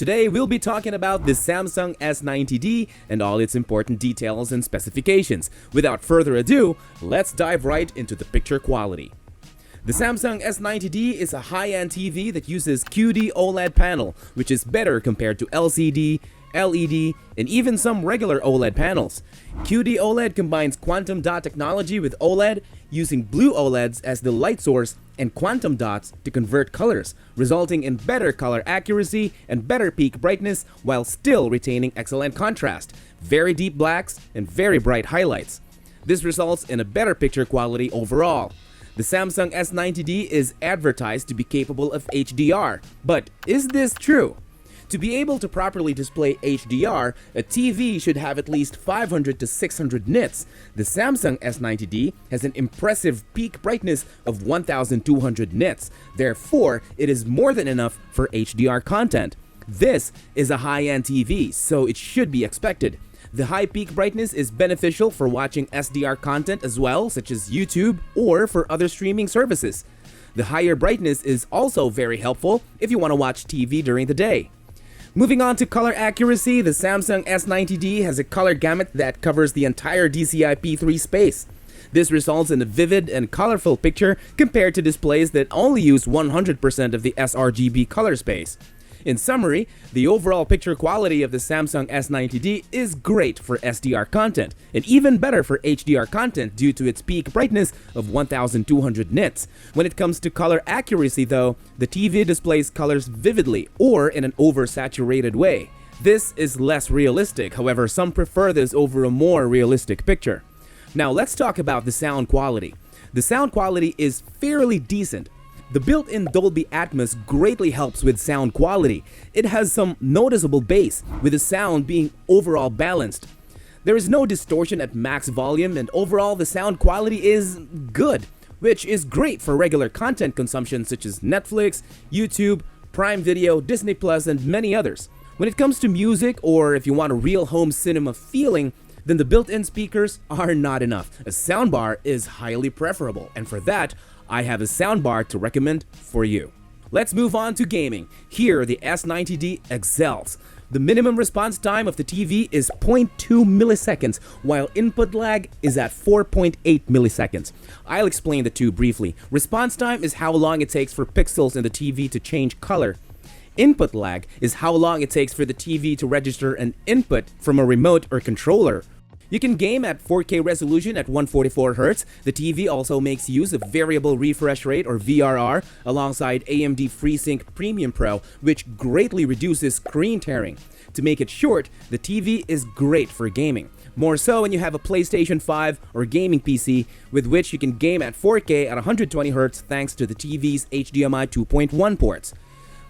Today, we'll be talking about the Samsung S90D and all its important details and specifications. Without further ado, let's dive right into the picture quality. The Samsung S90D is a high-end TV that uses QD OLED panel, which is better compared to LCD, LED, and even some regular OLED panels. QD OLED combines quantum dot technology with OLED, using blue OLEDs as the light source and quantum dots to convert colors, resulting in better color accuracy and better peak brightness while still retaining excellent contrast, very deep blacks, and very bright highlights. This results in a better picture quality overall. The Samsung S90D is advertised to be capable of HDR, but is this true? To be able to properly display HDR, a TV should have at least 500 to 600 nits. The Samsung S90D has an impressive peak brightness of 1200 nits. Therefore, it is more than enough for HDR content. This is a high-end TV, so it should be expected. The high peak brightness is beneficial for watching SDR content as well, such as YouTube or for other streaming services. The higher brightness is also very helpful if you want to watch TV during the day. Moving on to color accuracy, the Samsung S90D has a color gamut that covers the entire DCI-P3 space. This results in a vivid and colorful picture compared to displays that only use 100% of the sRGB color space. In summary, the overall picture quality of the Samsung S90D is great for SDR content, and even better for HDR content due to its peak brightness of 1200 nits. When it comes to color accuracy though, the TV displays colors vividly or in an oversaturated way. This is less realistic, however some prefer this over a more realistic picture. Now let's talk about the sound quality. The sound quality is fairly decent. The built-in Dolby Atmos greatly helps with sound quality. It has some noticeable bass, with the sound being overall balanced. There is no distortion at max volume, and overall the sound quality is good, which is great for regular content consumption such as Netflix, YouTube, Prime Video, Disney Plus, and many others. When it comes to music, or if you want a real home cinema feeling, then the built-in speakers are not enough. A soundbar is highly preferable, and for that, I have a soundbar to recommend for you. Let's move on to gaming. Here, the S90D excels. The minimum response time of the TV is 0.2 milliseconds, while input lag is at 4.8 milliseconds. I'll explain the two briefly. Response time is how long it takes for pixels in the TV to change color. Input lag is how long it takes for the TV to register an input from a remote or controller. You can game at 4K resolution at 144Hz. The TV also makes use of variable refresh rate or VRR alongside AMD FreeSync Premium Pro, which greatly reduces screen tearing. To make it short, the TV is great for gaming. More so when you have a PlayStation 5 or gaming PC with which you can game at 4K at 120Hz thanks to the TV's HDMI 2.1 ports.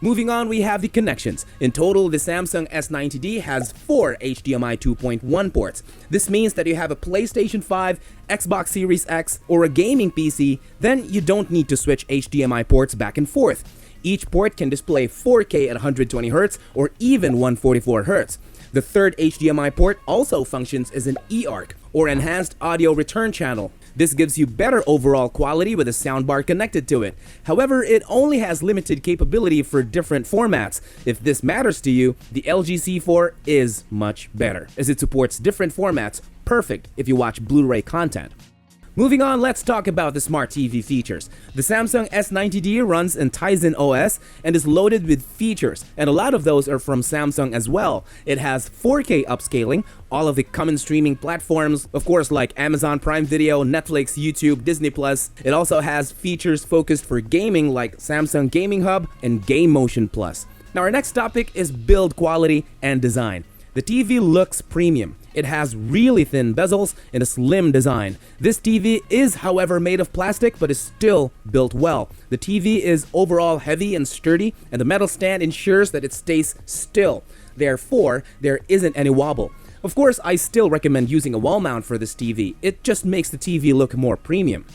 Moving on, we have the connections. In total, the Samsung S90D has 4 HDMI 2.1 ports. This means that you have a PlayStation 5, Xbox Series X, or a gaming PC, then you don't need to switch HDMI ports back and forth. Each port can display 4K at 120Hz or even 144Hz. The third HDMI port also functions as an eARC, or Enhanced Audio Return Channel. This gives you better overall quality with a soundbar connected to it. However, it only has limited capability for different formats. If this matters to you, the LG C4 is much better, as it supports different formats, perfect if you watch Blu-ray content. Moving on, let's talk about the smart TV features. The Samsung S90D runs in Tizen OS and is loaded with features, and a lot of those are from Samsung as well. It has 4K upscaling, all of the common streaming platforms, of course, like Amazon Prime Video, Netflix, YouTube, Disney Plus. It also has features focused for gaming like Samsung Gaming Hub and Game Motion Plus. Now our next topic is build quality and design. The TV looks premium. It has really thin bezels and a slim design. This TV is, however, made of plastic but is still built well. The TV is overall heavy and sturdy, and the metal stand ensures that it stays still. Therefore, there isn't any wobble. Of course, I still recommend using a wall mount for this TV. It just makes the TV look more premium.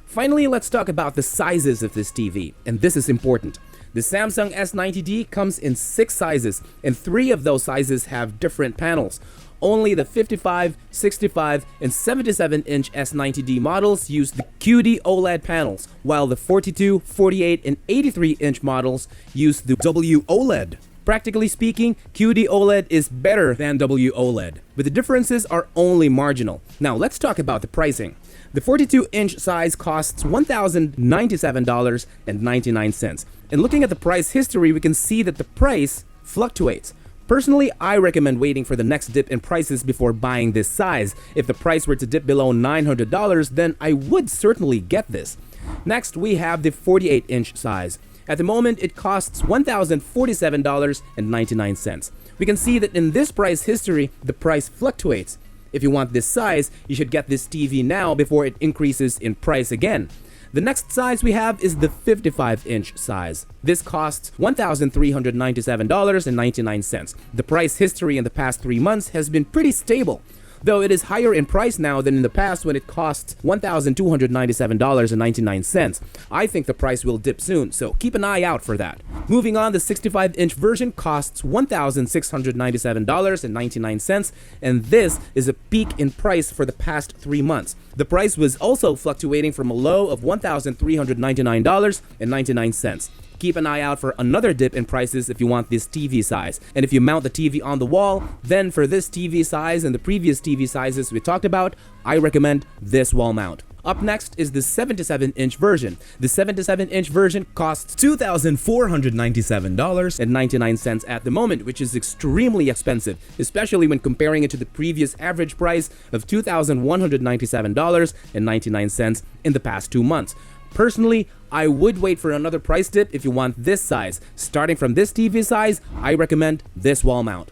Finally, let's talk about the sizes of this TV, and this is important. The Samsung S90D comes in 6 sizes, and 3 of those sizes have different panels. Only the 55, 65, and 77-inch S90D models use the QD OLED panels, while the 42, 48, and 83-inch models use the WOLED Practically speaking, QD OLED is better than WOLED, but the differences are only marginal. Now let's talk about the pricing. The 42-inch size costs $1,097.99. And looking at the price history, we can see that the price fluctuates. Personally, I recommend waiting for the next dip in prices before buying this size. If the price were to dip below $900, then I would certainly get this. Next, we have the 48-inch size. At the moment, it costs $1,047.99. We can see that in this price history, the price fluctuates. If you want this size, you should get this TV now before it increases in price again. The next size we have is the 55-inch size. This costs $1,397.99. The price history in the past 3 months has been pretty stable, though it is higher in price now than in the past when it cost $1,297.99. I think the price will dip soon, so keep an eye out for that. Moving on, the 65-inch version costs $1,697.99, and this is a peak in price for the past 3 months. The price was also fluctuating from a low of $1,399.99. Keep an eye out for another dip in prices if you want this TV size. And if you mount the TV on the wall, then for this TV size and the previous TV sizes we talked about, I recommend this wall mount. Up next is the 77-inch version. The 77-inch version costs $2,497.99 at the moment, which is extremely expensive, especially when comparing it to the previous average price of $2,197.99 in the past 2 months. Personally, I would wait for another price dip if you want this size. Starting from this TV size, I recommend this wall mount.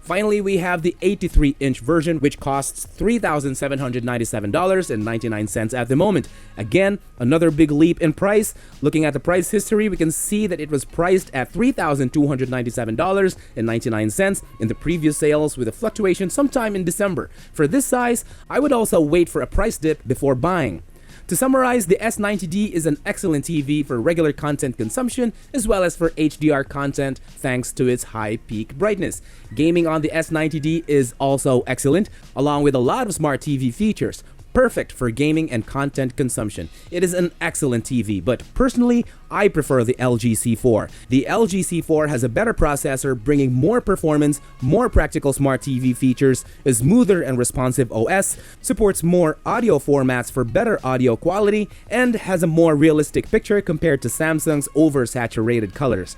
Finally, we have the 83-inch version, which costs $3,797.99 at the moment. Again, another big leap in price. Looking at the price history, we can see that it was priced at $3,297.99 in the previous sales, with a fluctuation sometime in December. For this size, I would also wait for a price dip before buying. To summarize, the S90D is an excellent TV for regular content consumption as well as for HDR content thanks to its high peak brightness. Gaming on the S90D is also excellent, along with a lot of smart TV features. Perfect for gaming and content consumption. It is an excellent TV, but personally, I prefer the LG C4. The LG C4 has a better processor, bringing more performance, more practical smart TV features, a smoother and responsive OS, supports more audio formats for better audio quality, and has a more realistic picture compared to Samsung's oversaturated colors.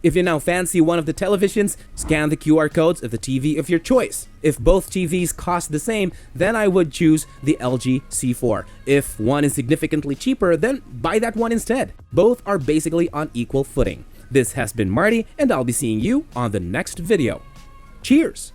If you now fancy one of the televisions, scan the QR codes of the TV of your choice. If both TVs cost the same, then I would choose the LG C4. If one is significantly cheaper, then buy that one instead. Both are basically on equal footing. This has been Marty, and I'll be seeing you on the next video. Cheers!